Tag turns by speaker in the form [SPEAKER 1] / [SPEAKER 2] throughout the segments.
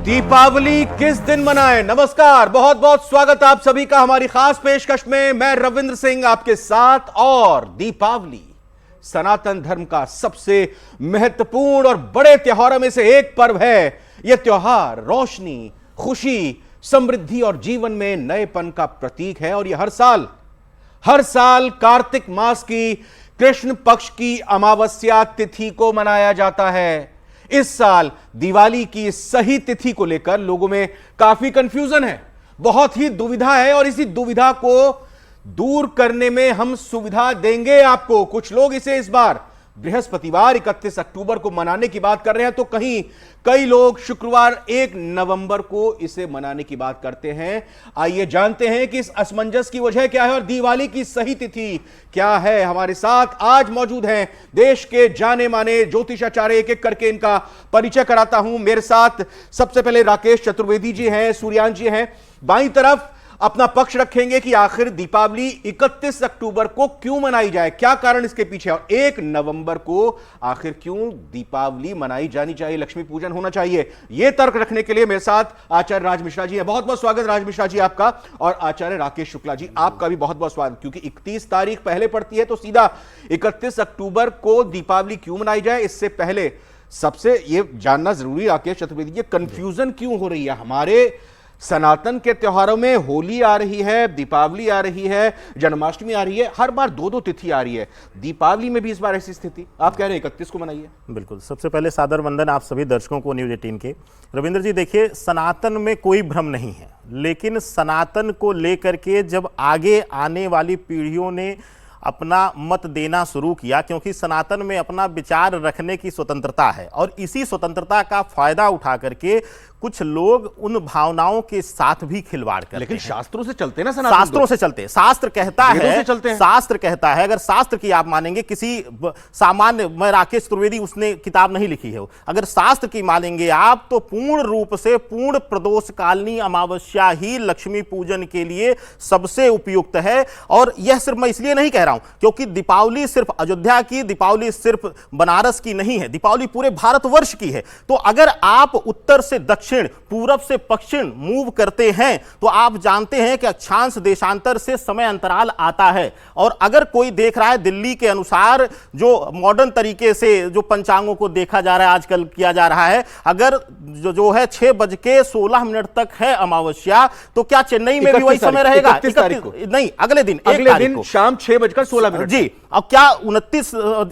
[SPEAKER 1] दीपावली किस दिन मनाएं? नमस्कार, बहुत बहुत स्वागत आप सभी का हमारी खास पेशकश में। मैं रविंद्र सिंह आपके साथ। और दीपावली सनातन धर्म का सबसे महत्वपूर्ण और बड़े त्योहारों में से एक पर्व है। यह त्योहार रोशनी, खुशी, समृद्धि और जीवन में नएपन का प्रतीक है। और यह हर साल कार्तिक मास की कृष्ण पक्ष की अमावस्या तिथि को मनाया जाता है। इस साल दिवाली की सही तिथि को लेकर लोगों में काफी कंफ्यूजन है, बहुत ही दुविधा है। और इसी दुविधा को दूर करने में हम सुविधा देंगे आपको। कुछ लोग इसे इस बार बृहस्पतिवार 31 अक्टूबर को मनाने की बात कर रहे हैं, तो कई लोग शुक्रवार 1 नवंबर को इसे मनाने की बात करते हैं। आइए जानते हैं कि इस असमंजस की वजह क्या है और दिवाली की सही तिथि क्या है। हमारे साथ आज मौजूद हैं देश के जाने माने ज्योतिषाचार्य, एक एक करके इनका परिचय कराता हूं। मेरे साथ सबसे पहले राकेश चतुर्वेदी जी हैं, सूर्यांश जी हैं। बाईं तरफ अपना पक्ष रखेंगे कि आखिर दीपावली 31 अक्टूबर को क्यों मनाई जाए, क्या कारण इसके पीछे, और 1 नवंबर को आखिर क्यों दीपावली मनाई जानी चाहिए, लक्ष्मी पूजन होना चाहिए। यह तर्क रखने के लिए मेरे साथ आचार्य राज मिश्रा जी है। बहुत बहुत स्वागत राज मिश्रा जी आपका। और आचार्य राकेश शुक्ला जी आपका भी बहुत बहुत स्वागत। क्योंकि 31 तारीख पहले पड़ती है, तो सीधा 31 अक्टूबर को दीपावली क्यों मनाई जाए, इससे पहले सबसे यह जानना जरूरी राकेश चतुर्वेदी, ये कंफ्यूजन क्यों हो रही है। हमारे सनातन के त्योहारों में होली आ रही है, दीपावली आ रही है, जन्माष्टमी आ रही है, हर बार दो दो तिथि आ रही है। दीपावली में भी इस बार ऐसी स्थिति, आप कह रहे हैं 31 को मनाइए।
[SPEAKER 2] बिल्कुल। सबसे पहले सादर वंदन आप सभी दर्शकों को न्यूज़ 18 के। रविंद्र जी देखिए, सनातन में कोई भ्रम नहीं है, लेकिन सनातन को लेकर के जब आगे आने वाली पीढ़ियों ने अपना मत देना शुरू किया, क्योंकि सनातन में अपना विचार रखने की स्वतंत्रता है, और इसी स्वतंत्रता का फायदा उठा करके कुछ लोग उन भावनाओं के साथ भी खिलवाड़ करते हैं।
[SPEAKER 1] लेकिन शास्त्रों से चलते हैं ना सनातन,
[SPEAKER 2] शास्त्रों से चलते हैं। शास्त्र कहता है, शास्त्र कहता है, अगर शास्त्र की आप मानेंगे, किसी सामान्य, मैं राकेश चतुर्वेदी उसने किताब नहीं लिखी है, अगर शास्त्र की मानेंगे आप, तो पूर्ण रूप से पूर्ण प्रदोष कालीनी अमावस्या ही लक्ष्मी पूजन के लिए सबसे उपयुक्त है। और यह सिर्फ मैं इसलिए नहीं कह रहा हूं क्योंकि दीपावली सिर्फ अयोध्या की, दीपावली सिर्फ बनारस की नहीं है, दीपावली पूरे भारतवर्ष की है। तो अगर आप उत्तर से दक्षिण, पूरब से पश्चिम मूव करते हैं, तो आप जानते हैं कि अक्षांश देशांतर से समय अंतराल आता है। और अगर कोई देख रहा है दिल्ली के अनुसार, जो मॉडर्न तरीके से जो पंचांगों को देखा जा रहा है, आजकल किया जा रहा है, अगर जो है 6:16 तक है अमावस्या, तो क्या चेन्नई में भी वही समय रहेगा?
[SPEAKER 1] 31 तारीख को
[SPEAKER 2] नहीं, अगले दिन
[SPEAKER 1] शाम 6:16
[SPEAKER 2] जी। अब क्या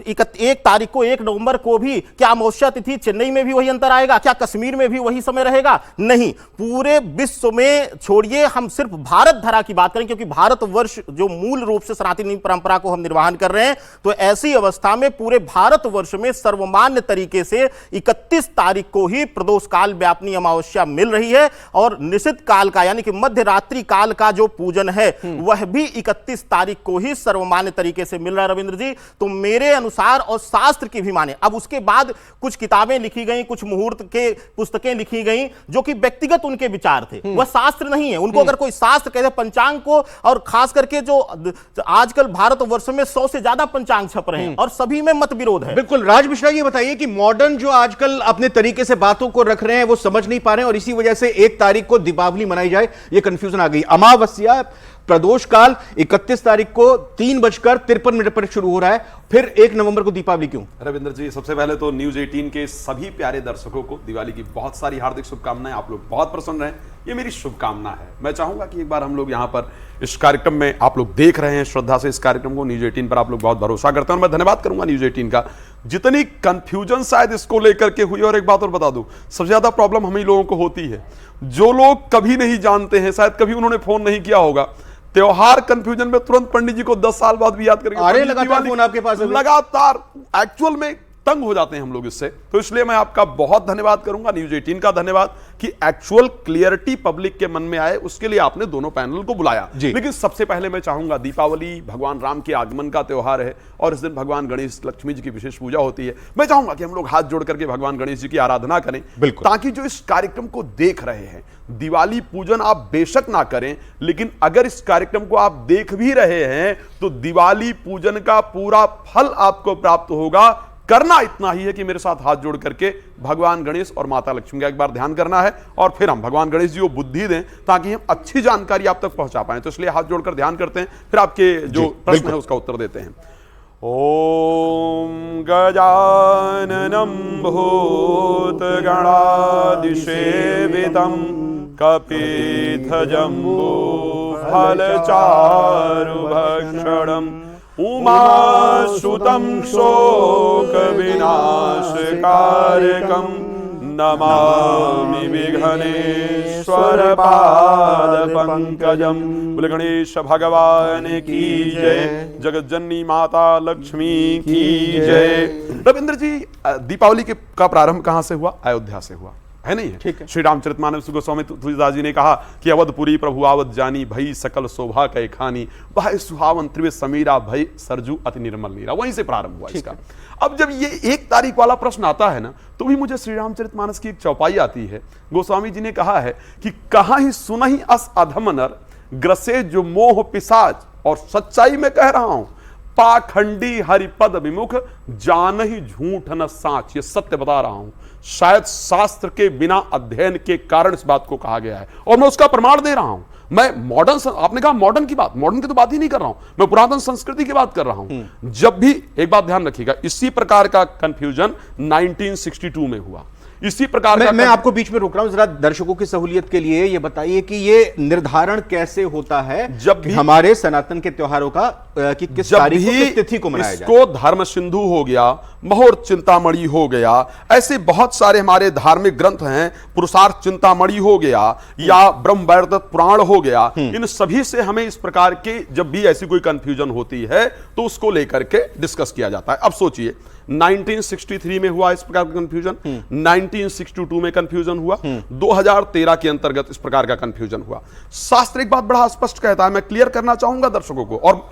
[SPEAKER 2] 1 तारीख को, 1 नवंबर को भी क्या अमावस्या तिथि चेन्नई में भी वही अंतर आएगा? क्या कश्मीर में भी वही समय रहेगा? नहीं। पूरे विश्व में छोड़िए, हम सिर्फ भारत धरा की बात करें, क्योंकि भारतवर्ष जो मूल रूप से सनातनी परंपरा को हम निर्वहन कर रहे हैं, तो ऐसी अवस्था में पूरे भारतवर्ष में सर्वमान्य तरीके से 31 तारीख को ही प्रदोष काल व्यापनी अमावस्या मिल रही है। और निश्चित काल का, यानी कि मध्य रात्रि काल का जो पूजन है, वह भी 31 तारीख को ही सर्वमान्य तरीके से मिल रहा है। रविंद्र जी, तो मेरे अनुसार, और शास्त्र की भी माने, अब उसके बाद कुछ किताबें लिखी गई, कुछ मुहूर्त के पुस्तकें लिखी गई, जो कि व्यक्तिगत उनके विचार थे, वह शास्त्र नहीं है। उनको अगर कोई शास्त्र कहते, पंचांग को, और खास करके जो आजकल भारतवर्ष में 100 से ज्यादा पंचांग छप रहे हैं, और सभी में मत विरोध है।
[SPEAKER 1] बिल्कुल। राज मिश्रा, ये बताइए कि मॉडर्न जो आजकल अपने तरीके से बातों को रख रहे हैं, वो समझ नहीं पा रहे हैं, और इसी वजह से 1 तारीख को दीपावली मनाई जाए, ये कंफ्यूजन आ गई। अमावस्या प्रदोष काल 31 तारीख को 3:53 पर शुरू हो रहा है, फिर 1 नवंबर को दीपावली क्यों?
[SPEAKER 3] रविंद्र जी, सबसे पहले तो न्यूज 18 के सभी प्यारे दर्शकों को दिवाली की बहुत सारी हार्दिक शुभकामनाएं। आप लोग बहुत प्रसन्न रहें, ये मेरी शुभकामना है। मैं चाहूंगा कि एक बार हम लोग यहाँ पर इस कार्यक्रम में, आप लोग देख रहे हैं श्रद्धा से इस कार्यक्रम को, न्यूज 18 पर आप लोग बहुत भरोसा करते हैं, और मैं धन्यवाद करूंगा न्यूज 18 का। जितनी कंफ्यूजन शायद इसको लेकर के हुई, और एक बात और बता दूं, सबसे ज्यादा प्रॉब्लम हम ही लोगों को होती है, जो लोग कभी नहीं जानते हैं, शायद कभी उन्होंने फोन नहीं किया होगा, त्योहार कंफ्यूजन में तुरंत पंडित जी को 10 साल बाद भी याद करेंगे,
[SPEAKER 1] लगातार फोन आपके पास,
[SPEAKER 3] लगातार एक्चुअल में तंग हो जाते हैं हम लोग इससे। तो इसलिए मैं आपका बहुत धन्यवाद करूंगा, न्यूज 18 का धन्यवाद कि एक्चुअल क्लियरिटी पब्लिक के मन में आए, उसके लिए आपने दोनों पैनल को बुलाया। लेकिन सबसे पहले मैं चाहूंगा, दीपावली भगवान राम के आगमन का त्योहार है, और इस दिन भगवान गणेश लक्ष्मी जी की विशेष पूजा होती है। मैं चाहूंगा कि हम लोग हाथ जोड़ करके भगवान गणेश जी की आराधना करें, ताकि जो इस कार्यक्रम को देख रहे हैं, दिवाली पूजन आप बेशक ना करें, लेकिन अगर इस कार्यक्रम को आप देख भी रहे हैं, तो दिवाली पूजन का पूरा फल आपको प्राप्त होगा, करना इतना ही है कि मेरे साथ हाथ जोड़ करके भगवान गणेश और माता लक्ष्मी का एक बार ध्यान करना है और फिर हम भगवान गणेश जी को बुद्धि दें ताकि हम अच्छी जानकारी आप तक पहुंचा पाए। तो इसलिए हाथ जोड़कर ध्यान करते हैं, फिर आपके जो प्रश्न है उसका उत्तर देते हैं। ओम गजाननं भूतगणादिसेवितं कपित्थजम्बूफलचारुभक्षणम् उमासुतं शोकविनाशकारकं नमामि विघ्नेश्वर पादपंकजम। बोले गणेश भगवान की जय, जगत जननी माता लक्ष्मी की जय। रविंद्र जी, दीपावली का प्रारंभ कहां से हुआ? अयोध्या से हुआ, है नहीं? ठीक है। श्री रामचरितमानस गोस्वामी तुलसीदास जी ने कहा कि अवधपुरी प्रभु आवत जानी, भई सकल शोभा कै खानी, भाई सुहावन त्रिवेद समीरा, भई सरजू अति निर्मल नीरा। वहीं से प्रारंभ हुआ इसका। अब जब ये 1 तारीख वाला प्रश्न आता है ना, तो भी मुझे श्री रामचरितमानस की एक चौपाई आती है। गोस्वामी जी ने कहा है कि कहाँ ही सुनहि अस अधम नर, ग्रसे जो मोह पिशाच, और सच्चाई में कह रहा हूं, पाखंडी हरिपद विमुख, जान ही झूठ न साच। ये सत्य बता रहा हूं, शायद शास्त्र के बिना अध्ययन के कारण इस बात को कहा गया है, और मैं उसका प्रमाण दे रहा हूं। मैं मॉडर्न, आपने कहा मॉडर्न की बात, मॉडर्न की तो बात ही नहीं कर रहा हूं, मैं पुरातन संस्कृति की बात कर रहा हूं। जब भी, एक बात ध्यान रखिएगा, इसी प्रकार का कंफ्यूजन 1962 में हुआ। इसी प्रकार
[SPEAKER 1] मैं आपको बीच में रोक रहा हूं, जरा दर्शकों की सहूलियत के लिए ये बताइए कि ये निर्धारण कैसे होता है
[SPEAKER 3] जब भी
[SPEAKER 1] हमारे सनातन के त्योहारों का कि किस तारीख को, किस तिथि को मनाया जाए?
[SPEAKER 3] इसको धर्म सिंधु हो गया, महोर चिंतामणि हो गया, ऐसे बहुत सारे हमारे धार्मिक ग्रंथ हैं, पुरुषार्थ चिंतामणि हो गया या ब्रह्म वैवर्त पुराण हो गया, इन सभी से हमें इस प्रकार के जब भी ऐसी कोई कंफ्यूजन होती है तो उसको लेकर के डिस्कस किया जाता है। अब सोचिए 1963 में हुआ इस प्रकार का कंफ्यूजन, 1962 में कंफ्यूजन हुआ, 2013 के अंतर्गत इस प्रकार का कंफ्यूजन हुआ। शास्त्र एक बात बड़ा स्पष्ट कहता है, मैं क्लियर करना चाहूंगा दर्शकों को, और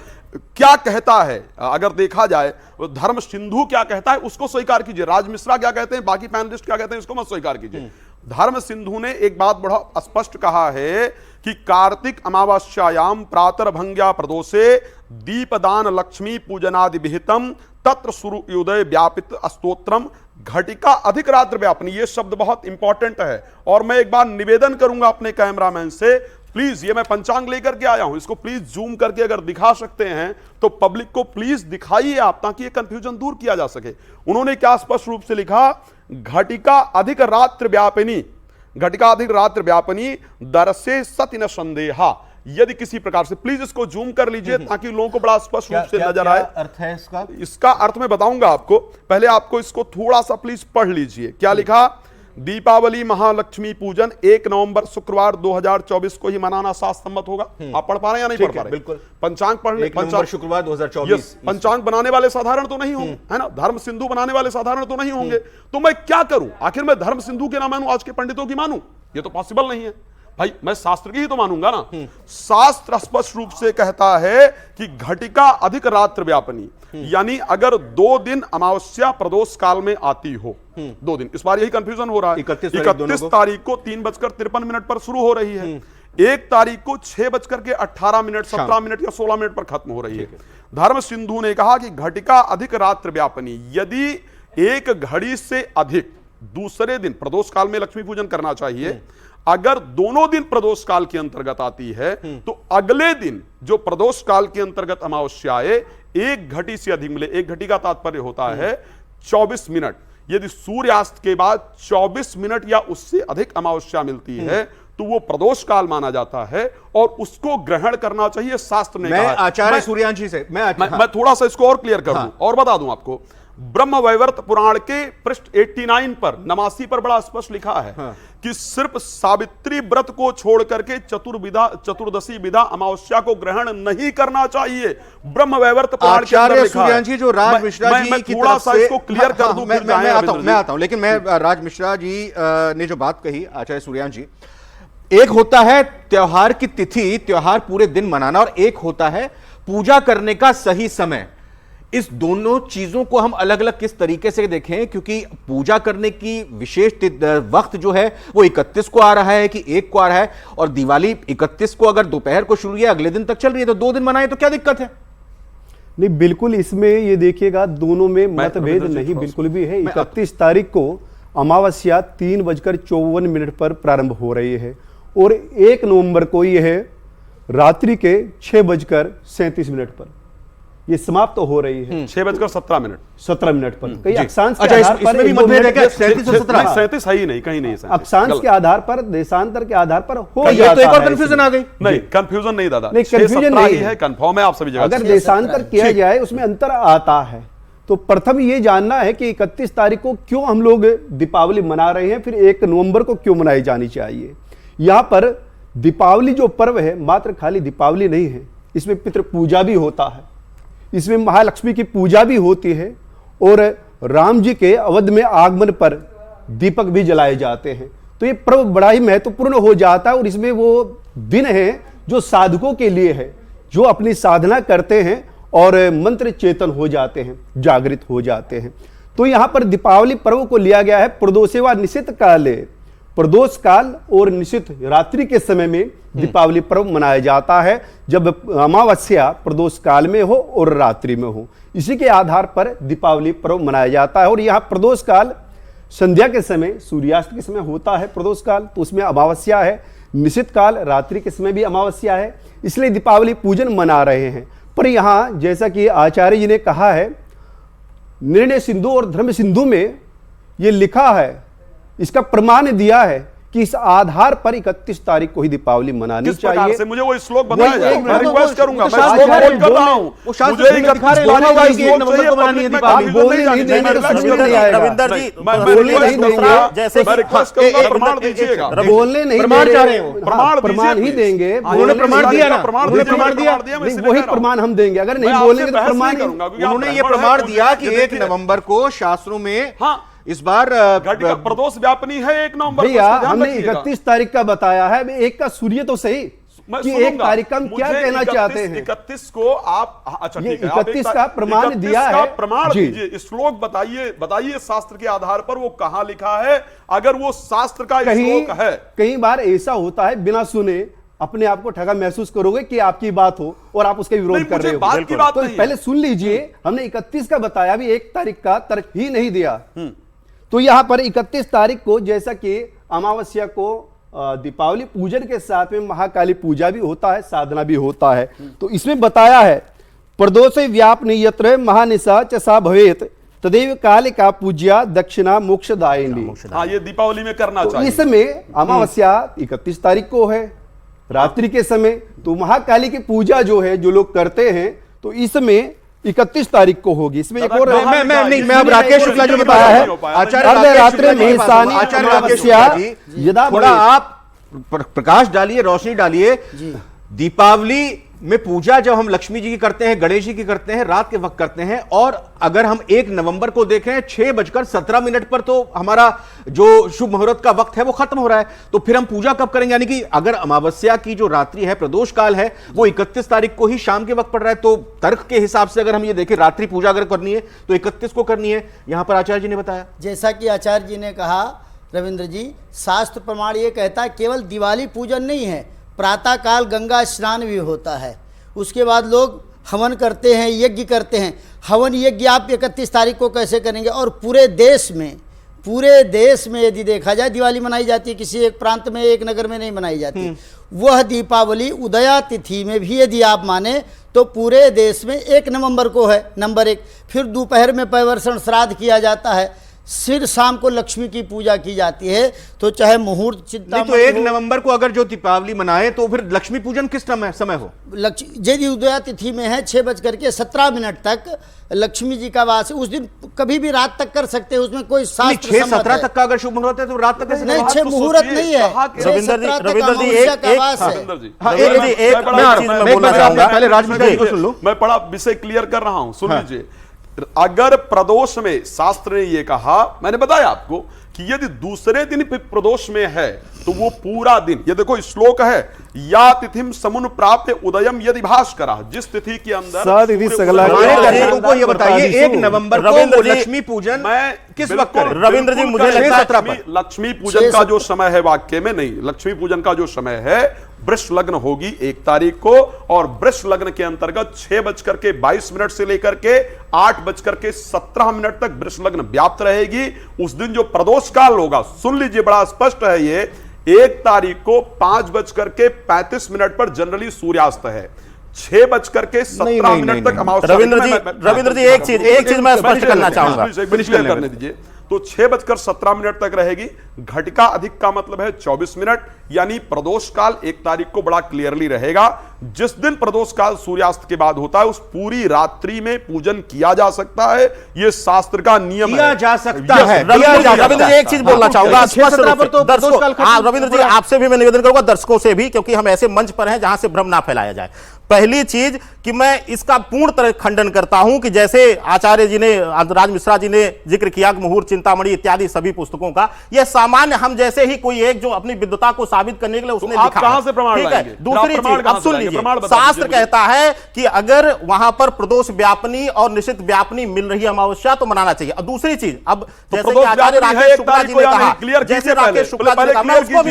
[SPEAKER 3] क्या कहता है अगर देखा जाए, धर्म सिंधु क्या कहता है उसको स्वीकार कीजिए, राज मिश्रा क्या कहते हैं, बाकी पैनलिस्ट क्या कहते हैं इसको मत स्वीकार कीजिए। धर्म सिंधु ने एक बात बड़ा स्पष्ट कहा है कि कार्तिक अमावस्यायाम प्रातर्भंग्या प्रदोषे दीपदान लक्ष्मी पूजनादि विहितम तत्र सूर्योदय व्यापित स्तोत्रम घटिका अधिक रात्र व्यापनी। ये शब्द बहुत इंपॉर्टेंट है, और मैं एक बार निवेदन करूंगा अपने कैमरामैन से, प्लीज, ये मैं पंचांग लेकर के आया हूं, इसको प्लीज जूम करके अगर दिखा सकते हैं तो पब्लिक को प्लीज दिखाइए आप, ताकि ये कंफ्यूजन दूर किया जा सके। उन्होंने क्या स्पष्ट रूप से लिखा, घटिका अधिक रात्र व्यापिनी, घटिका अधिक रात्र व्यापिनी दरसे सति न संदेहा। यदि किसी प्रकार से, प्लीज इसको जूम कर लीजिए ताकि लोगों को बड़ा स्पष्ट रूप से नजर आए।
[SPEAKER 1] अर्थ है इसका?
[SPEAKER 3] इसका अर्थ मैं बताऊंगा आपको, पहले आपको इसको थोड़ा सा प्लीज पढ़ लीजिए। क्या लिखा, दीपावली महालक्ष्मी पूजन 1 नवंबर शुक्रवार 2024 को ही मनाना शास्त्रसम्मत होगा। आप पढ़ पा रहे हैं या नहीं पढ़ पा रहे?
[SPEAKER 1] बिल्कुल।
[SPEAKER 3] पंचांग पढ़,
[SPEAKER 1] 1 नवंबर शुक्रवार 2024।
[SPEAKER 3] पंचांग बनाने वाले साधारण तो नहीं होंगे, है ना, धर्म सिंधु बनाने वाले साधारण तो नहीं होंगे, तो मैं क्या करूं? आखिर मैं धर्म सिंधु के ना मानूं, आज के पंडितों की मानूं? ये तो पॉसिबल नहीं है भाई, मैं शास्त्र की ही तो मानूंगा ना। शास्त्र स्पष्ट रूप से कहता है कि घटिका अधिक रात्र व्यापनी, यानी अगर 2 दिन अमावस्या प्रदोष काल में आती हो, 2 दिन, इस बार यही कंफ्यूजन हो रहा है। 31 तारीख को 3:53 पर शुरू हो रही है, 1 तारीख को 6:18, 17 या 16 पर खत्म हो रही है। धर्म सिंधु ने कहा कि घटिका अधिक रात्र व्यापनी, यदि एक घड़ी से अधिक दूसरे दिन प्रदोष काल में लक्ष्मी पूजन करना चाहिए, अगर दोनों दिन प्रदोष काल के अंतर्गत आती है तो अगले दिन जो प्रदोष काल के अंतर्गत अमावस्या आए 1 घटी से अधिक मिले। 1 घटी का तात्पर्य होता है 24 मिनट। यदि सूर्यास्त के बाद 24 मिनट या उससे अधिक अमावस्या मिलती है तो वो प्रदोष काल माना जाता है और उसको ग्रहण करना चाहिए, शास्त्र ने कहा।
[SPEAKER 1] आचार्य सूर्यांशी से
[SPEAKER 3] मैं थोड़ा सा इसको और क्लियर कर दूं और बता दूं आपको। ब्रह्म वैवर्त पुराण के पृष्ठ 89 पर 89 पर बड़ा स्पष्ट लिखा है कि सिर्फ सावित्री व्रत को छोड़ करके चतुर्दशी विधा अमावस्या को ग्रहण नहीं करना चाहिए। ब्रह्म वैवर्त पुराण के अंदर लिखा है।
[SPEAKER 1] जी जो राज मिश्रा जी की
[SPEAKER 3] थोड़ा सा इसको क्लियर कर दूं,
[SPEAKER 1] मैं आता हूं, लेकिन मैं राज मिश्रा जी ने जो बात कही, आचार्य सूर्यांशी, एक होता है त्योहार की तिथि, त्योहार पूरे दिन मनाना, और एक होता है पूजा करने का सही समय। इस दोनों चीजों को हम अलग अलग किस तरीके से देखें, क्योंकि पूजा करने की विशेष वक्त जो है वो 31 को आ रहा है कि 1 को आ रहा है, और दिवाली 31 को अगर दोपहर को शुरू है, अगले दिन तक चल रही है, तो 2 दिन मनाए तो क्या दिक्कत है?
[SPEAKER 4] नहीं, बिल्कुल इसमें ये देखिएगा दोनों में मतभेद
[SPEAKER 3] रविंद्र जी,
[SPEAKER 4] नहीं
[SPEAKER 3] थोड़ा
[SPEAKER 4] बिल्कुल भी है। 31 तारीख को अमावस्या 3:54 पर प्रारंभ हो रही है और 1 नवंबर को यह है रात्रि के 6:37 पर ये समाप्त हो रही है।
[SPEAKER 3] 6:17
[SPEAKER 4] 17 पर कई अक्षांश के
[SPEAKER 1] अच्छा,
[SPEAKER 4] आधार पर
[SPEAKER 1] इसमें भी
[SPEAKER 4] एक दो
[SPEAKER 1] मतभेद है
[SPEAKER 4] मिनट
[SPEAKER 1] क्या?
[SPEAKER 4] के-
[SPEAKER 1] 37 और 17?
[SPEAKER 3] 37 है ही नहीं, कहीं नहीं है 37।
[SPEAKER 4] अक्षांश के आधार पर, देशांतर के आधार पर हो
[SPEAKER 1] ये
[SPEAKER 4] जाता
[SPEAKER 1] तो एक और
[SPEAKER 4] है
[SPEAKER 1] कंफ्यूजन आ गई।
[SPEAKER 3] नहीं, कंफ्यूजन नहीं दादा,
[SPEAKER 4] नहीं,
[SPEAKER 3] 6:17
[SPEAKER 4] confusion नहीं
[SPEAKER 3] ही
[SPEAKER 4] है।
[SPEAKER 3] है, कंफर्म है आप सभी जगह
[SPEAKER 4] अगर
[SPEAKER 3] से।
[SPEAKER 4] देशांतर किया जाए उसमें अंतर आता है। तो प्रथम ये जानना है कि 31 तारीख को क्यों हम लोग दीपावली मना रहे हैं, फिर 1 नवंबर को क्यों मनाई जानी चाहिए। यहां पर दीपावली जो पर्व है मात्र खाली दीपावली नहीं है, इसमें पितृ पूजा भी होता है, इसमें महालक्ष्मी की पूजा भी होती है और राम जी के अवध में आगमन पर दीपक भी जलाए जाते हैं। तो ये पर्व बड़ा ही महत्वपूर्ण हो जाता है और इसमें वो दिन है जो साधकों के लिए है, जो अपनी साधना करते हैं और मंत्र चेतन हो जाते हैं, जागृत हो जाते हैं। तो यहां पर दीपावली पर्व को लिया गया है प्रदोषे व निशित काले, प्रदोष काल और निशित रात्रि के समय में दीपावली पर्व मनाया जाता है, जब अमावस्या प्रदोष काल में हो और रात्रि में हो। इसी के आधार पर दीपावली पर्व मनाया जाता है। और यहाँ प्रदोष काल संध्या के समय, सूर्यास्त के समय होता है प्रदोष काल, तो उसमें अमावस्या है। निशित काल रात्रि के समय भी अमावस्या है, इसलिए दीपावली पूजन मना रहे हैं। पर यहाँ जैसा कि आचार्य जी ने कहा है, निर्णय सिंधु और धर्म सिंधु में ये लिखा है, इसका प्रमाण दिया है कि इस आधार पर 31 तारीख को ही दीपावली मनानी
[SPEAKER 3] किस प्रकार
[SPEAKER 4] चाहिए।
[SPEAKER 3] से मुझे वो श्लोक बताया
[SPEAKER 4] वही
[SPEAKER 3] जाए,
[SPEAKER 4] एक
[SPEAKER 3] मैं
[SPEAKER 4] मिनट,
[SPEAKER 3] रिक्वेस्ट करूंगा,
[SPEAKER 1] वो
[SPEAKER 3] मैं
[SPEAKER 1] शास्त्र
[SPEAKER 3] श्लोक
[SPEAKER 1] है,
[SPEAKER 3] कोट कर रहा हूं।
[SPEAKER 1] वो शास्त्र
[SPEAKER 3] मुझे
[SPEAKER 1] में दिखा रहे हैं,
[SPEAKER 3] बोलने
[SPEAKER 1] बोलने
[SPEAKER 3] का
[SPEAKER 1] की
[SPEAKER 3] श्लोक
[SPEAKER 1] नवंबर
[SPEAKER 3] चाहिए,
[SPEAKER 1] को बनानी है
[SPEAKER 3] पब्लिक में
[SPEAKER 1] दीपावली।
[SPEAKER 3] confusion
[SPEAKER 4] बोलने नहीं
[SPEAKER 3] जानी
[SPEAKER 4] देंगे
[SPEAKER 3] चाहिए।
[SPEAKER 4] तो
[SPEAKER 3] मैं
[SPEAKER 4] समझ
[SPEAKER 3] request
[SPEAKER 4] नहीं आएगा।
[SPEAKER 2] रविंदर जी,
[SPEAKER 3] मैं
[SPEAKER 4] बोलने
[SPEAKER 3] request
[SPEAKER 4] नहीं
[SPEAKER 3] करूंगा,
[SPEAKER 4] देंगे।
[SPEAKER 2] जैसे
[SPEAKER 3] मैं
[SPEAKER 2] कि-
[SPEAKER 3] request करूंगा, प्रमाण दीजिएगा।
[SPEAKER 4] बोलने नहीं
[SPEAKER 1] प्रमाण
[SPEAKER 4] दे
[SPEAKER 1] चाह
[SPEAKER 4] रहे
[SPEAKER 1] रहे हो।
[SPEAKER 3] प्रमाण
[SPEAKER 4] प्रमाण ही
[SPEAKER 3] दीजिए,
[SPEAKER 4] देंगे।
[SPEAKER 3] please।
[SPEAKER 1] उन्होंने प्रमाण दिया ना,
[SPEAKER 3] प्रमाण
[SPEAKER 1] उन्होंने
[SPEAKER 3] दीजिए,
[SPEAKER 1] प्रमाण दिया।
[SPEAKER 3] मैं
[SPEAKER 4] नहीं,
[SPEAKER 3] इसलिए
[SPEAKER 4] वही
[SPEAKER 3] कह रहा हूं।
[SPEAKER 4] प्रमाण हम देंगे, अगर
[SPEAKER 3] मैं
[SPEAKER 4] नहीं
[SPEAKER 3] आपसे
[SPEAKER 4] बोलेंगे तो
[SPEAKER 3] बहस
[SPEAKER 4] प्रमाण
[SPEAKER 3] नहीं करूंगा, क्योंकि आप
[SPEAKER 1] उन्होंने ये
[SPEAKER 3] ब्राह्मण
[SPEAKER 1] प्रमाण
[SPEAKER 3] हैं,
[SPEAKER 1] दिया कि
[SPEAKER 3] मुझे
[SPEAKER 1] 1
[SPEAKER 3] देखिए,
[SPEAKER 1] नवंबर को शास्त्रों में
[SPEAKER 3] हाँ,
[SPEAKER 1] इस बार
[SPEAKER 3] घट का प्रदोष व्यापनी है 1 नवंबर को,
[SPEAKER 4] भैया
[SPEAKER 3] इसको ध्यान
[SPEAKER 4] हमने
[SPEAKER 3] रखिएगा।
[SPEAKER 4] 31 तारीख का बताया है, मैं 1 का सूर्य तो सही
[SPEAKER 3] मैं
[SPEAKER 4] कि
[SPEAKER 3] सुनूंगा।
[SPEAKER 4] 1 तारीख का हम क्या
[SPEAKER 3] मुझे
[SPEAKER 4] कहना
[SPEAKER 3] 31
[SPEAKER 4] चाहते हैं।
[SPEAKER 3] 31 को आप, अच्छा
[SPEAKER 4] ये
[SPEAKER 3] ठीक है, आप
[SPEAKER 4] 31
[SPEAKER 3] एक
[SPEAKER 4] का प्रमाण
[SPEAKER 3] 31
[SPEAKER 4] दिया
[SPEAKER 3] का
[SPEAKER 4] है।
[SPEAKER 3] प्रमाण
[SPEAKER 4] जी।
[SPEAKER 3] दीजिए, श्लोक बताइए शास्त्र के आधार पर वो कहां लिखा है, अगर वो शास्त्र का श्लोक है।
[SPEAKER 4] कई बार ऐसा होता है, बिना सुने अपने आप को ठगा महसूस करोगे कि आपकी बात हो और आप उसका विरोध
[SPEAKER 3] नहीं,
[SPEAKER 4] कर
[SPEAKER 3] मुझे
[SPEAKER 4] रहे हो।
[SPEAKER 3] बात की बात
[SPEAKER 4] तो
[SPEAKER 3] नहीं है।
[SPEAKER 4] पहले सुन लीजिए, हमने 31 का बताया, अभी 1 तारीख का तर्क ही नहीं दिया। तो यहां पर 31 तारीख को जैसा कि अमावस्या को दीपावली पूजन के साथ में महाकाली पूजा भी होता है, साधना भी होता है। तो इसमें बताया है प्रदोष व्यापनी यत्र महानिशा च सा भवेत तदेव काल का पूज्या दक्षिणा मोक्षदायिनी।
[SPEAKER 3] हाँ, ये दीपावली में करना
[SPEAKER 4] तो
[SPEAKER 3] चाहिए।
[SPEAKER 4] इसमें अमावस्या 31 तारीख को है रात्रि के समय, तो महाकाली की पूजा जो है जो लोग करते हैं, तो इसमें 31 तारीख को होगी। इसमें एक और
[SPEAKER 1] मैं अब राकेश शुक्ला जी ने बताया है, आचार्य
[SPEAKER 4] अर्धरात्रि
[SPEAKER 1] राकेश शुक्ला जी,
[SPEAKER 4] महेशानी
[SPEAKER 1] आचार्य राकेश
[SPEAKER 4] अमावस्या
[SPEAKER 1] शुक्ला जी,
[SPEAKER 4] यदा
[SPEAKER 1] थोड़ा
[SPEAKER 4] भवेत्।
[SPEAKER 1] आप प्रकाश डालिए, रोशनी डालिए। दीपावली में पूजा जब हम लक्ष्मी जी की करते हैं, गणेश जी की करते हैं, रात के वक्त करते हैं, और अगर हम 1 नवंबर को देखें 6:17 पर तो हमारा जो शुभ मुहूर्त का वक्त है वो खत्म हो रहा है, तो फिर हम पूजा कब करेंगे? यानी कि अगर अमावस्या की जो रात्रि है, प्रदोष काल है, वो 31 तारीख को ही शाम के वक्त पड़ रहा है, तो तर्क के हिसाब से अगर हम ये देखें रात्रि पूजा अगर करनी है तो 31 को करनी है। यहां पर आचार्य जी ने बताया,
[SPEAKER 5] जैसा कि आचार्य जी ने कहा, रविंद्र जी, शास्त्र प्रमाण ये कहता है केवल दिवाली पूजन नहीं है, प्रातःकाल गंगा स्नान भी होता है, उसके बाद लोग हवन करते हैं, यज्ञ करते हैं। हवन यज्ञ आप 31 तारीख को कैसे करेंगे? और पूरे देश में यदि देखा जाए दिवाली मनाई जाती है, किसी एक प्रांत में, एक नगर में नहीं मनाई जाती। वह दीपावली उदया तिथि में भी यदि आप माने तो पूरे देश में 1 नवंबर को है, नंबर 1। फिर दोपहर में पैवर्षण श्राद्ध किया जाता है, फिर शाम को लक्ष्मी की पूजा की जाती है। तो चाहे मुहूर्त चिंता
[SPEAKER 1] नहीं तो 1 नवंबर को अगर जो दीपावली मनाए तो फिर लक्ष्मी पूजन किस समय हो?
[SPEAKER 5] यदि उदया तिथि में है 6:17 तक लक्ष्मी जी का वास है, उस दिन कभी भी रात तक कर सकते हैं, उसमें कोई शास्त्र
[SPEAKER 1] 6:17 तक का अगर शुभ मुहूर्त है तो रात तक कैसे?
[SPEAKER 5] नहीं,
[SPEAKER 3] बात
[SPEAKER 5] 6
[SPEAKER 3] तो
[SPEAKER 5] मुहूर्त
[SPEAKER 3] सोचिए,
[SPEAKER 5] नहीं है,
[SPEAKER 3] कहा कि-
[SPEAKER 5] 6:17 तक
[SPEAKER 2] रविंदर जी,
[SPEAKER 5] अमावस्या का
[SPEAKER 2] एक-
[SPEAKER 5] वास है।
[SPEAKER 3] रविंदर जी,
[SPEAKER 1] हाँ,
[SPEAKER 3] मैं
[SPEAKER 1] एक
[SPEAKER 3] बड़ा-
[SPEAKER 1] चीज
[SPEAKER 3] मैं बड़ा-
[SPEAKER 1] मैं
[SPEAKER 2] बोलना चाहूंगा।
[SPEAKER 1] पहले राजमिस्त्री जी को सुन लो।
[SPEAKER 3] मैं बड़ा विषय क्लियर कर रहा हूं, सुन लीजिए। अगर प्रदोष में शास्त्र ने यह कहा, मैंने बताया आपको कि यदि दूसरे दिन प्रदोष में है तो वो पूरा दिन, ये देखो श्लोक है, या तिथिम समुन प्राप्त उदयम यदि भास्करा, जिस तिथि के अंदर
[SPEAKER 4] सतिथि
[SPEAKER 3] सूर्य
[SPEAKER 4] सगला
[SPEAKER 3] उदय
[SPEAKER 1] हमारे
[SPEAKER 3] हो
[SPEAKER 4] रविंद्र
[SPEAKER 3] जाए।
[SPEAKER 1] दर्शकों को ये बताइए 1 नवंबर को
[SPEAKER 2] रविंद्र
[SPEAKER 1] वो
[SPEAKER 2] जी,
[SPEAKER 1] लक्ष्मी पूजन
[SPEAKER 3] मैं
[SPEAKER 1] किस
[SPEAKER 3] बिल्कुल-
[SPEAKER 1] वक्त करें?
[SPEAKER 2] रविंद्र जी,
[SPEAKER 3] बिल्कुल
[SPEAKER 2] मुझे
[SPEAKER 3] करें।
[SPEAKER 2] लगता है
[SPEAKER 1] 17 पर।
[SPEAKER 3] लक्ष्मी पूजन का जो समय है, वाक्य में नहीं, लक्ष्मी पूजन का जो समय है वृष लग्न होगी 1 तारीख को, और वृष लग्न के अंतर्गत 6:22 से लेकर के 8:17 तक वृष लग्न व्याप्त रहेगी। उस दिन जो प्रदोष काल होगा, सुन लीजिए बड़ा स्पष्ट है ये, 1 तारीख को 5:35 पर जनरली सूर्यास्त है, 6:17 तक अमावस्या।
[SPEAKER 2] रविंद्र जी एक चीज मैं स्पष्ट करना चाहूंगा,
[SPEAKER 3] करने दीजिए। तो 6:17 तक रहेगी। घटिका अधिक का मतलब है 24 मिनट, यानी प्रदोष काल 1 तारीख को बड़ा क्लियरली रहेगा। जिस दिन प्रदोष काल सूर्यास्त के बाद होता है उस पूरी रात्रि में पूजन किया जा सकता है, यह शास्त्र का नियम
[SPEAKER 1] किया
[SPEAKER 3] है।
[SPEAKER 1] जा सकता है।
[SPEAKER 2] रविंद्र जी एक चीज बोलना चाहूंगा रविंद्र जी, आपसे भी मैं निवेदन करूंगा, दर्शकों से भी, क्योंकि हम ऐसे मंच पर हैं जहां से भ्रम ना फैलाया जाए। पहली चीज कि मैं इसका पूर्ण तरह खंडन करता हूं कि जैसे आचार्य जी ने, राज मिश्रा जी ने जिक्र किया कि मुहूर्त, चिंतामणि इत्यादि सभी पुस्तकों का, यह सामान्य हम जैसे ही कोई एक जो अपनी विद्वता को साबित करने के लिए उसने लिखा,
[SPEAKER 3] कहां से प्रमाण लाएंगे?
[SPEAKER 2] दूसरी चीज अब सुन लीजिए, शास्त्र कहता है कि अगर वहां पर प्रदोष व्यापनी और निश्चित व्यापनी मिल रही अमावस्या तो मनाना चाहिए। अब दूसरी चीज, अब जैसे कि आचार्य राकेश शुक्ला जी ने कहा, जैसे राकेश शुक्ला जी ने कहा, मैं उसको भी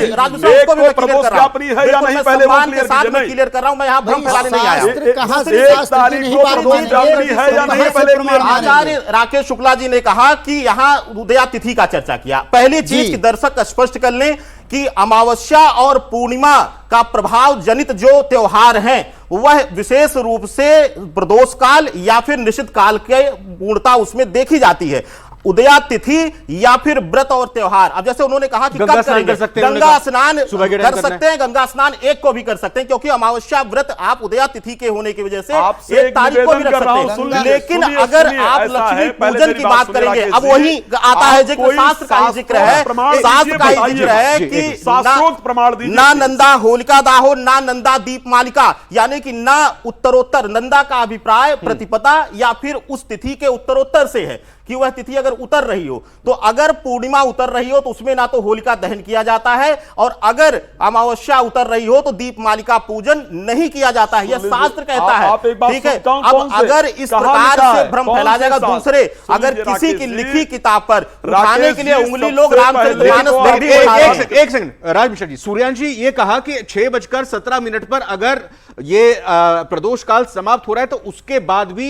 [SPEAKER 2] क्लियर कर रहा हूं, मैं यहां भ्रम फैलाने नहीं आया। आचार्य राकेश शुक्ला जी ने कहा कि यहां उदया तिथि का चर्चा किया। पहली चीज कि दर्शक स्पष्ट कर लें कि अमावस्या और पूर्णिमा का प्रभाव जनित जो त्योहार हैं वह विशेष रूप से प्रदोष काल या फिर निश्चित काल के पूर्णता उसमें देखी जाती है। उदया तिथि या फिर व्रत और त्योहार, अब जैसे उन्होंने कहा कि कब करेंगे, गंगा स्नान कर सकते हैं, गंगा स्नान 1 को भी कर सकते हैं, क्योंकि अमावस्या व्रत आप उदया तिथि के होने की वजह से 1 तारीख को भी रख सकते हैं। लेकिन अगर आप लक्ष्मी पूजन की बात करेंगे, अब वही आता है जिक्र, शास्त्र का ही जिक्र है, शास्त्र का ही जिक्र है कि ना नंदा होलिका दाहो ना नंदा दीप मालिका, यानी कि ना उत्तरोत्तर, नंदा का अभिप्राय प्रतिपदा या फिर उस तिथि के उत्तरोत्तर से है कि वह तिथि अगर उतर रही हो, तो अगर पूर्णिमा उतर रही हो तो उसमें ना तो होलिका दहन किया जाता है, और अगर अमावस्या उतर रही हो तो दीप मालिका पूजन नहीं किया जाता है, यह शास्त्र कहता है। ठीक है, अब अगर इस प्रकार से भ्रम फैला जाएगा, दूसरे अगर किसी की लिखी किताब पर उठाने के लिए उंगली लोग रामचरितमानस,
[SPEAKER 1] एक सेकंड राज मिश्रा जी, सूर्यांश जी ये कहा कि 6:17 पर अगर ये प्रदोष काल समाप्त हो रहा है तो उसके बाद भी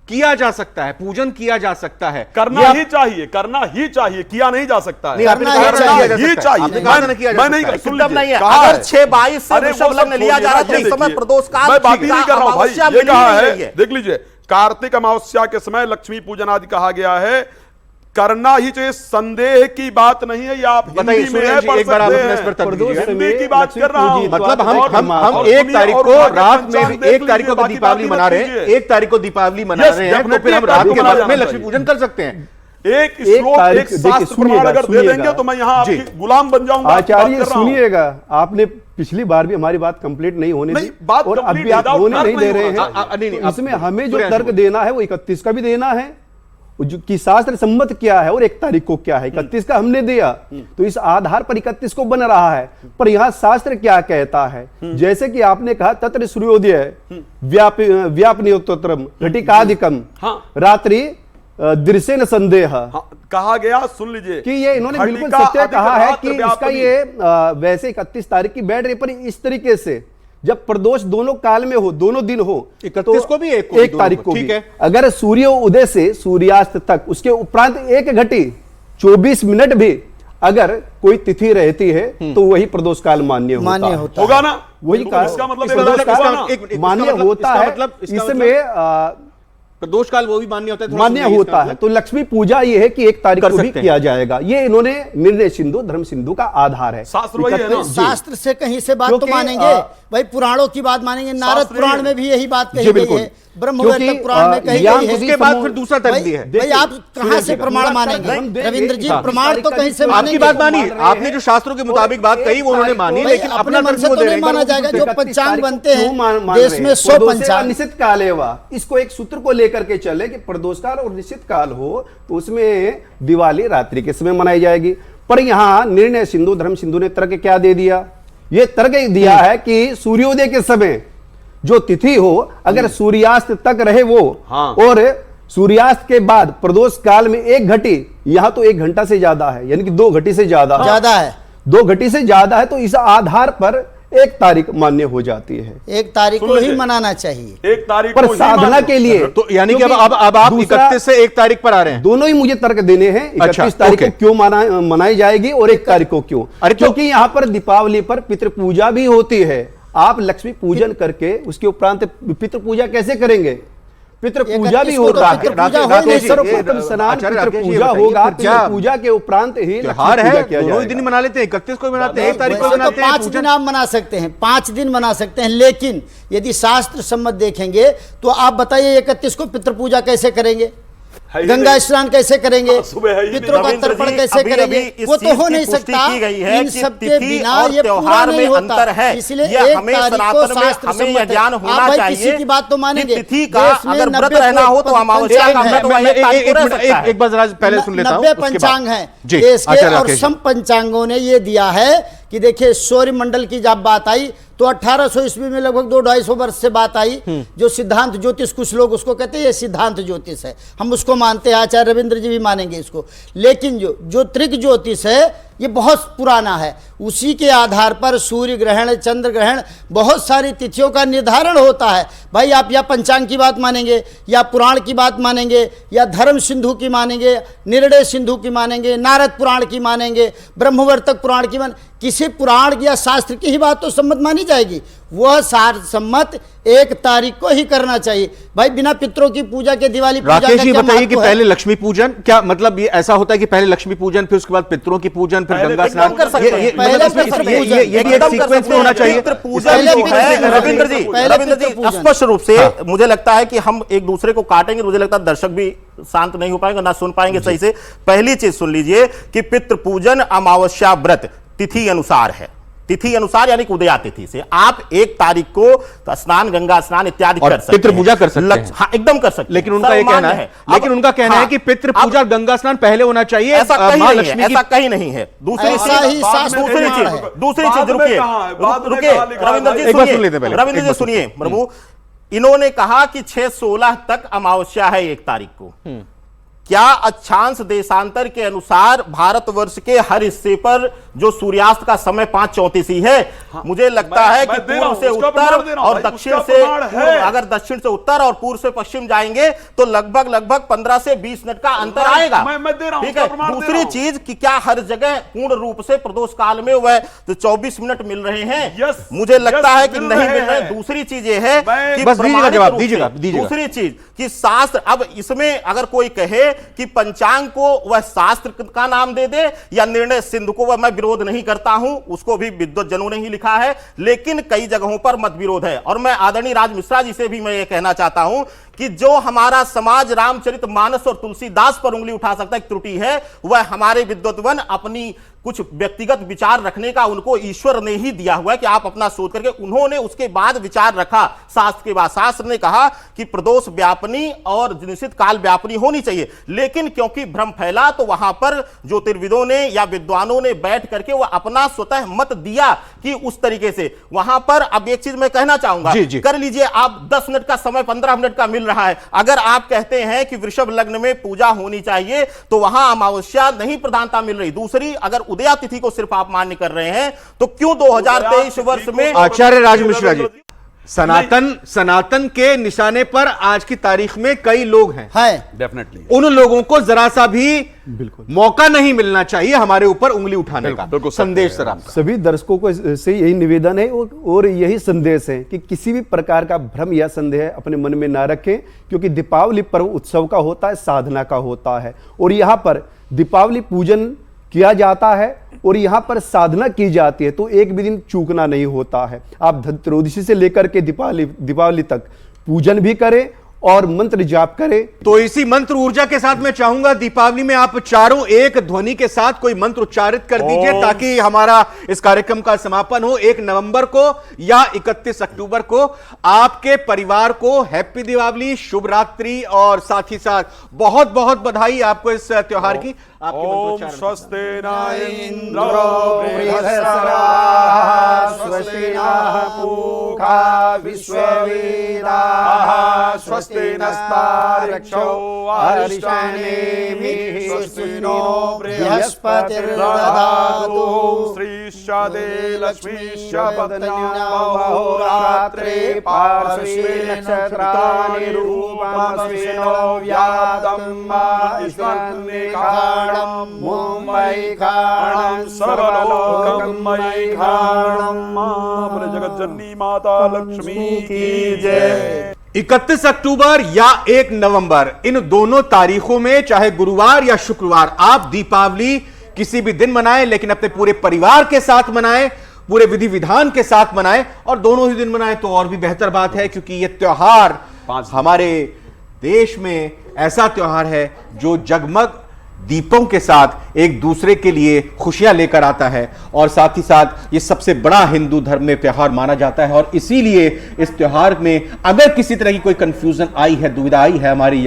[SPEAKER 1] किया जा सकता है, पूजन किया जा सकता है,
[SPEAKER 3] करना ही चाहिए, करना ही चाहिए, किया नहीं जा सकता है,
[SPEAKER 1] करना ही चाहिए।
[SPEAKER 3] मैं नहीं
[SPEAKER 2] नहीं है। अगर 6:22 से वृषभ लग्न लिया जा रहा है, जिस समय प्रदोष काल,
[SPEAKER 3] मैं बात ही नहीं कर रहा हूं भाई, ये कहा है, देख लीजिए, कार्तिक अमावस्या के समय लक्ष्मी पूजन आदि कहा गया है, करना ही चाहिए, संदेह की बात नहीं है। ये आप
[SPEAKER 1] बताइए एक बार आप इस पर
[SPEAKER 3] हिंदी की बात कर रहा हूं,
[SPEAKER 1] मतलब हम 1 तारीख को रात में, 1 तारीख को दीपावली मना रहे हैं, 1 तारीख को दीपावली मना रहे हैं, तो फिर हम रात के वक्त में लक्ष्मी पूजन कर सकते हैं।
[SPEAKER 3] एक श्लोक, एक शास्त्र प्रमाण अगर दे देंगे तो मैं यहाँ आपकी गुलाम बन जाऊंगा।
[SPEAKER 4] आचार्य सुनिएगा, आपने पिछली बार भी हमारी बात कंप्लीट नहीं होने दी और अब भी आप होने नहीं दे रहे हैं। इसमें हमें जो तर्क देना है वो 31 का भी देना है कि शास्त्र सम्मत क्या है और 1 तारीख को क्या है। 31 का हमने दिया तो इस आधार पर 31 को बन रहा है, पर यहां शास्त्र क्या कहता है, जैसे कि आपने कहा तत्र सूर्योदय व्यापनीयोत्तरम घटिकाधिकम रात्रि दृश्येन संदेह,
[SPEAKER 3] कहा गया, सुन लीजिए
[SPEAKER 4] कि ये इन्होंने बिल्कुल सत्य कहा है कि इसका ये वैसे 31 तारीख की बैठ रही, पर इस तरीके से जब प्रदोष दोनों काल में हो, दोनों दिन हो,
[SPEAKER 1] 31 को भी
[SPEAKER 4] 1 तारीख को
[SPEAKER 1] ठीक है।
[SPEAKER 4] अगर सूर्य उदय से सूर्यास्त तक उसके उपरांत 1 घटी 24 मिनट भी अगर कोई तिथि रहती है तो वही प्रदोष काल मान्य
[SPEAKER 3] होगा ना,
[SPEAKER 4] वही
[SPEAKER 3] इसका मतलब
[SPEAKER 4] मान्य होता है। इसमें
[SPEAKER 1] प्रदोष काल वो भी मान्य होता है,
[SPEAKER 4] मान्य होता है। तो लक्ष्मी पूजा ये है कि 1 तारीख को भी किया जाएगा, ये इन्होंने निर्णय सिंधु, धर्म सिंधु का आधार है।
[SPEAKER 5] शास्त्र से कहीं से बात तो मानेंगे भाई, पुराणों की बात मानेंगे, नारद पुराण में भी यही बात कही गई है, ब्रह्मवैवर्त पुराण में कही गई है।
[SPEAKER 1] उसके बाद फिर दूसरा तर्क भी है।
[SPEAKER 5] भाई आप कहां से प्रमाण मानेंगे रविंद्र जी, प्रमाण तो कहीं से मानेंगे।
[SPEAKER 1] आपकी बात मानी, आपने जो शास्त्रों के मुताबिक बात कही वो उन्होंने मानी, लेकिन अपना
[SPEAKER 5] मन से तो नहीं माना जाएगा। जो पंचांग बनते हैं देश में 100 पंचांग,
[SPEAKER 4] निश्चित काल है, इसको एक सूत्र को लेकर के चले कि प्रदोष काल और निश्चित काल हो तो उसमें दिवाली रात्रि के समय मनाई जाएगी। पर यहां निर्णय सिंधु, धर्म सिंधु ने तर्क क्या दे दिया, ये तर्क दिया है कि सूर्योदय के समय जो तिथि हो अगर सूर्यास्त तक रहे वो, और सूर्यास्त के बाद प्रदोष काल में 1 घटी, यहां तो 1 घंटा से ज्यादा है, यानी कि 2 घटी से ज्यादा है,
[SPEAKER 5] 2 घटी से
[SPEAKER 4] ज्यादा है, तो इस आधार पर एक तारीख मान्य हो जाती है।
[SPEAKER 5] एक तारीख को ही मनाना चाहिए,
[SPEAKER 3] एक तारीख
[SPEAKER 4] पर
[SPEAKER 3] को ही
[SPEAKER 4] साधना
[SPEAKER 3] मानो।
[SPEAKER 4] के लिए
[SPEAKER 1] तो यानी कि अब
[SPEAKER 4] क्योंकि
[SPEAKER 1] आप
[SPEAKER 4] दूसरा-
[SPEAKER 1] 31 से 1 तारीख पर आ रहे हैं।
[SPEAKER 4] दोनों ही मुझे तर्क देने हैं। 31 तारीख
[SPEAKER 1] ओके।
[SPEAKER 4] को क्यों मनाई जाएगी और 1 तारीख को क्यों?
[SPEAKER 1] अरे तो-
[SPEAKER 4] क्योंकि यहाँ पर दीपावली पर पितृ पूजा भी होती है। आप लक्ष्मी पूजन करके उसके उपरांत पितृ पूजा कैसे करेंगे? पितृ पूजा भी
[SPEAKER 5] 31 को तो
[SPEAKER 4] होता
[SPEAKER 5] पितृ
[SPEAKER 4] है।
[SPEAKER 5] पूजा हो नहीं सकती।
[SPEAKER 4] सर्वप्रथम स्नान
[SPEAKER 1] आचार्य
[SPEAKER 4] पितृ
[SPEAKER 1] राकेश जी,
[SPEAKER 4] पूजा
[SPEAKER 1] बताइए,
[SPEAKER 4] होगा,
[SPEAKER 1] फिर क्या
[SPEAKER 4] पितृ पूजा के उपरांत ही लक्ष्मी
[SPEAKER 1] त्योहार
[SPEAKER 4] पूजा
[SPEAKER 1] है,
[SPEAKER 4] किया
[SPEAKER 1] दोनों ही दिन
[SPEAKER 4] जाएगा।
[SPEAKER 1] मना लेते हैं, 31 को भी मनाते हैं, 1 तारीख को
[SPEAKER 5] वैसे
[SPEAKER 1] मनाते
[SPEAKER 5] तो
[SPEAKER 1] हैं
[SPEAKER 5] 5
[SPEAKER 1] पूजन।
[SPEAKER 5] दिन आप मना सकते हैं, 5 दिन मना सकते हैं, लेकिन यदि शास्त्र सम्मत देखेंगे तो आप बताइए 31 को पितृ पूजा कैसे करेंगे,
[SPEAKER 3] है ही
[SPEAKER 5] गंगा
[SPEAKER 3] नहीं।
[SPEAKER 5] स्नान कैसे करेंगे,
[SPEAKER 3] हाँ, सुबह है ही नहीं।
[SPEAKER 5] पितरों का
[SPEAKER 2] रविंद्र
[SPEAKER 5] तर्पण
[SPEAKER 2] जी,
[SPEAKER 5] कैसे
[SPEAKER 2] अभी
[SPEAKER 5] करेंगे?
[SPEAKER 2] इस
[SPEAKER 5] वो
[SPEAKER 2] चीज
[SPEAKER 5] तो हो
[SPEAKER 2] की
[SPEAKER 5] नहीं
[SPEAKER 2] पुष्टि
[SPEAKER 5] सकता।
[SPEAKER 2] की गई है
[SPEAKER 5] इन
[SPEAKER 2] कि
[SPEAKER 5] सब के
[SPEAKER 2] तिथि
[SPEAKER 5] बिना
[SPEAKER 2] और
[SPEAKER 5] ये पूरा
[SPEAKER 2] त्योहार
[SPEAKER 5] नहीं
[SPEAKER 2] में
[SPEAKER 5] होता।
[SPEAKER 2] अंतर है।
[SPEAKER 5] इसलिए
[SPEAKER 2] ये
[SPEAKER 5] 1
[SPEAKER 2] हमें
[SPEAKER 5] तारीख को
[SPEAKER 2] सनातन में
[SPEAKER 5] शास्त्र
[SPEAKER 2] हमें
[SPEAKER 5] सम्मत
[SPEAKER 2] यह
[SPEAKER 5] है।
[SPEAKER 2] ज्ञान
[SPEAKER 5] आप
[SPEAKER 2] होना
[SPEAKER 5] भाई
[SPEAKER 2] चाहिए
[SPEAKER 5] किसी की बात तो मानेंगे।
[SPEAKER 2] कि तिथि का
[SPEAKER 5] देश में
[SPEAKER 2] अगर व्रत
[SPEAKER 5] 90
[SPEAKER 2] रहना हो तो अमावस्या का व्रत वह 1 तारीख को रह सकता है।
[SPEAKER 1] एक बार जरा पहले सुन लेता हूं,
[SPEAKER 5] 90
[SPEAKER 1] उसके बाद।
[SPEAKER 5] पंचांग हैं
[SPEAKER 1] जी,
[SPEAKER 5] देश के,
[SPEAKER 1] आचार्य
[SPEAKER 5] और
[SPEAKER 1] राकेश जी।
[SPEAKER 5] सम पंचांगों ने ये दिया है कि देखिए सौर्य मंडल की जब बात आई तो 1800 ईस्वी में लगभग 200-250 वर्ष से बात आई। जो सिद्धांत ज्योतिष, कुछ लोग उसको कहते हैं ये सिद्धांत ज्योतिष है, हम उसको मानते हैं, आचार्य रविंद्र जी भी मानेंगे इसको। लेकिन जो ज्योतिर्क ज्योतिष है ये बहुत पुराना है, उसी के आधार पर सूर्य ग्रहण, चंद्र ग्रहण, बहुत सारी तिथियों का निर्धारण होता है। भाई आप या पंचांग की बात मानेंगे, या पुराण की बात मानेंगे, या धर्म सिंधु की मानेंगे, निर्णय सिंधु की मानेंगे, नारद पुराण की मानेंगे, ब्रह्मवर्तक पुराण की किसी पुराण या शास्त्र की ही बात तो सम्मत मानी जाएगी। वह सार सम्मत 1 तारीख को ही करना चाहिए। भाई बिना पितरों की पूजा के दिवाली पूजा
[SPEAKER 1] राकेश
[SPEAKER 5] का
[SPEAKER 1] जी
[SPEAKER 5] क्या
[SPEAKER 1] बताइए कि
[SPEAKER 5] महत्व है?
[SPEAKER 1] पहले लक्ष्मी पूजन, क्या मतलब ये ऐसा होता है कि पहले लक्ष्मी पूजन, फिर उसके बाद पितरों की पूजन, फिर
[SPEAKER 3] पहले
[SPEAKER 1] गंगा
[SPEAKER 3] एकदम
[SPEAKER 1] स्नान
[SPEAKER 2] कर सकते हैं।
[SPEAKER 5] पहले
[SPEAKER 1] मतलब इसमें-
[SPEAKER 5] पितृ
[SPEAKER 1] ये
[SPEAKER 5] पूजन,
[SPEAKER 1] भी एक
[SPEAKER 2] एकदम कर
[SPEAKER 1] सीक्वेंस
[SPEAKER 2] सकते
[SPEAKER 1] में होना
[SPEAKER 2] हैं।
[SPEAKER 1] चाहिए।
[SPEAKER 2] पितृ पूजन
[SPEAKER 5] पहले
[SPEAKER 2] जो
[SPEAKER 5] पितृ
[SPEAKER 2] है,
[SPEAKER 5] पूजन,
[SPEAKER 2] रविंद्र जी,
[SPEAKER 5] पहले
[SPEAKER 2] रविंद्र जी,
[SPEAKER 5] पितृ पूजन।
[SPEAKER 2] स्पष्ट रूप से मुझे लगता है कि हम एक दूसरे को काटेंगे, मुझे लगता है दर्शक भी शांत नहीं हो पाएंगे, ना सुन पाएंगे सही से। पहली चीज सुन लीजिए कि पितृ पूजन अमावस्या व्रत तिथि अनुसार है, तिथि अनुसार यानी कि उदया तिथि से। आप 1 तारीख को स्नान, गंगा स्नान इत्यादि
[SPEAKER 1] और
[SPEAKER 2] कर सकते हैं,
[SPEAKER 1] पितृ पूजा कर सकते हैं।
[SPEAKER 2] हाँ एकदम कर सकते हैं,
[SPEAKER 1] लेकिन उनका ये कहना
[SPEAKER 2] सर्वमान्य
[SPEAKER 1] है, लेकिन उनका कहना है कि पितृ पूजा और गंगा स्नान पहले होना चाहिए।
[SPEAKER 2] ऐसा कहीं
[SPEAKER 1] मां
[SPEAKER 2] नहीं
[SPEAKER 1] लक्ष्मी
[SPEAKER 2] है,
[SPEAKER 1] की
[SPEAKER 2] ऐसा कहीं नहीं है। दूसरी
[SPEAKER 5] ऐसा ही
[SPEAKER 2] चीज,
[SPEAKER 5] शास्त्र
[SPEAKER 2] दूसरी
[SPEAKER 5] प्रमाण
[SPEAKER 2] चीज,
[SPEAKER 5] है।
[SPEAKER 2] दूसरी
[SPEAKER 3] बाद
[SPEAKER 2] चीज,
[SPEAKER 3] में
[SPEAKER 2] रुकिए
[SPEAKER 3] कहाँ है? बाद में
[SPEAKER 2] रुकिए,
[SPEAKER 3] कहाँ लिखा है
[SPEAKER 2] रविंद्र
[SPEAKER 3] भाई?
[SPEAKER 2] जी
[SPEAKER 1] एक बार सुन
[SPEAKER 2] सुनिए,
[SPEAKER 1] लेते हैं पहले,
[SPEAKER 2] रविंद्र
[SPEAKER 1] एक
[SPEAKER 2] जी
[SPEAKER 1] बार
[SPEAKER 2] सुनिए प्रभु। इन्होंने कहा कि 6-16 तक अमावस्या है 1 तारीख को। क्या अक्षांश देशांतर के अनुसार भारतवर्ष के हर हिस्से पर जो सूर्यास्त का समय 5:34 ही है? मुझे लगता है कि
[SPEAKER 3] मैं दे रहा
[SPEAKER 2] पूर्व से
[SPEAKER 3] हूं, उसका प्रमाण दे
[SPEAKER 2] उत्तर
[SPEAKER 3] रहा हूं
[SPEAKER 2] और
[SPEAKER 3] भाई,
[SPEAKER 2] दक्षिण
[SPEAKER 3] उसका
[SPEAKER 2] से
[SPEAKER 3] प्रमाण है।
[SPEAKER 2] अगर दक्षिण से उत्तर और पूर्व से पश्चिम जाएंगे तो लगभग 15 से 20 मिनट का अंतर आएगा।
[SPEAKER 3] मैं दे रहा हूं,
[SPEAKER 2] ठीक
[SPEAKER 3] उसका
[SPEAKER 2] है।
[SPEAKER 3] प्रमाण दे
[SPEAKER 2] दूसरी
[SPEAKER 3] रहा हूं।
[SPEAKER 2] चीज कि क्या हर जगह पूर्ण रूप से प्रदोष काल में वह तो 24 मिनट मिल रहे हैं?
[SPEAKER 3] यस,
[SPEAKER 2] मुझे लगता
[SPEAKER 3] यस,
[SPEAKER 2] है कि
[SPEAKER 3] मिल
[SPEAKER 2] नहीं
[SPEAKER 3] रहे
[SPEAKER 2] मिल रहे।
[SPEAKER 3] हैं।
[SPEAKER 2] दूसरी चीज ये है
[SPEAKER 3] मैं-
[SPEAKER 2] कि
[SPEAKER 1] बस दीजिएगा
[SPEAKER 2] प्रमाणित
[SPEAKER 1] जवाब,
[SPEAKER 2] रूप से-
[SPEAKER 1] दीजिएगा।
[SPEAKER 2] दूसरी चीज कि शास्त्र, अब इसमें अगर कोई कहे कि पंचांग को वह शास्त्र का नाम दे दे या निर्णय सिंधु को, वह मैं विरोध नहीं करता हूं, उसको भी विद्वत जनों ने ही लिखा है, लेकिन कई जगहों पर मत विरोध है। और मैं आदरणीय राज मिश्रा जी से भी मैं ये कहना चाहता हूं कि जो हमारा समाज रामचरितमानस और तुलसीदास पर उंगली उठा सकता है, एक त्रुटि है, वह हमारे विद्वतवन अपनी कुछ व्यक्तिगत विचार रखने का उनको ईश्वर ने ही दिया हुआ है कि आप अपना सोच करके, उन्होंने उसके बाद विचार रखा शास्त्र के बाद। शास्त्र ने कहा कि प्रदोष व्यापनी और निश्चित काल व्यापनी होनी चाहिए, लेकिन क्योंकि भ्रम फैला तो वहां पर ज्योतिर्विदों ने या विद्वानों ने बैठ करके वह अपना स्वतः मत दिया कि उस तरीके से वहां पर। अब एक चीज मैं कहना चाहूंगा,
[SPEAKER 1] जी, जी।
[SPEAKER 2] कर लीजिए आप 10 मिनट का समय 15 मिनट का मिल रहा है, अगर आप कहते हैं कि वृषभ लग्न में पूजा होनी चाहिए तो वहां अमावस्या नहीं प्रधानता मिल रही। दूसरी, अगर उदया तिथि को सिर्फ आप मान्य कर रहे हैं तो क्यों 2023 वर्ष में
[SPEAKER 1] आचार्य राज मिश्रा जी, सनातन के निशाने पर आज की तारीख में कई लोग हैं,
[SPEAKER 3] डेफिनेटली
[SPEAKER 1] उन लोगों को जरा सा भी मौका नहीं मिलना चाहिए हमारे ऊपर उंगली उठाने का।
[SPEAKER 3] बिल्कुल
[SPEAKER 1] संदेश सर आपका।
[SPEAKER 4] सभी दर्शकों को से यही निवेदन है और यही संदेश है कि किसी भी प्रकार का भ्रम या संदेह अपने मन में ना रखें, क्योंकि दीपावली पर्व उत्सव का होता है, साधना का होता है, और यहाँ पर दीपावली पूजन किया जाता है और यहाँ पर साधना की जाती है, तो एक भी दिन चूकना नहीं होता है। आप धनत्रयोदशी से लेकर के दीपावली तक पूजन भी करें और मंत्र जाप करें।
[SPEAKER 1] तो इसी मंत्र ऊर्जा के साथ मैं चाहूंगा दीपावली में आप चारों एक ध्वनि के साथ कोई मंत्र उच्चारित कर दीजिए, ताकि हमारा इस कार्यक्रम का समापन हो। 1 नवंबर को या 31 अक्टूबर को आपके परिवार को हैप्पी दीपावली, शुभ रात्रि, और साथ ही साथ बहुत बहुत बधाई आपको इस त्योहार की। आपके
[SPEAKER 3] ओम
[SPEAKER 1] मंत्रोच्चारण।
[SPEAKER 3] स्वस्ति न इंद्रो
[SPEAKER 4] स्वस्ति नः पूषा विश्ववेदाः स्वस्ति
[SPEAKER 3] स्वस्तिनस्तार्क्ष्यो
[SPEAKER 5] अरिष्टानेमिः स्वस्तिनो
[SPEAKER 3] बृहस्पतिर्दधातु
[SPEAKER 5] बृहस्पतिर्दधातु
[SPEAKER 3] श्रीश्चदे लक्ष्मीश्च
[SPEAKER 4] पत्न्याहोरात्रे पार्श्वे नक्षत्राणि रूपमस्मिनो व्याप्तं ईश्वरनिखाणं मुम्बैखाणं सर्वलोकं मैखाणं
[SPEAKER 3] बोले जगत जननी माता लक्ष्मी की जय।
[SPEAKER 1] 31 अक्टूबर या 1 नवंबर, इन दोनों तारीखों में चाहे गुरुवार या शुक्रवार आप दीपावली किसी भी दिन मनाएं, लेकिन अपने पूरे परिवार के साथ मनाएं, पूरे विधि विधान के साथ मनाएं, और दोनों ही दिन मनाएं तो और भी बेहतर बात है, क्योंकि यह त्योहार हमारे देश में ऐसा त्योहार है जो जगमग दीपों के साथ एक दूसरे के लिए खुशियां लेकर आता है, और साथ ही साथ ये सबसे बड़ा हिंदू धर्म में त्योहार माना जाता है। और इसीलिए इस त्योहार में अगर किसी तरह की कोई कंफ्यूजन आई है, दुविधा आई है, हम ये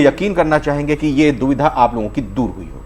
[SPEAKER 1] यकीन करना चाहेंगे कि ये दुविधा आप लोगों की दूर हुई हो।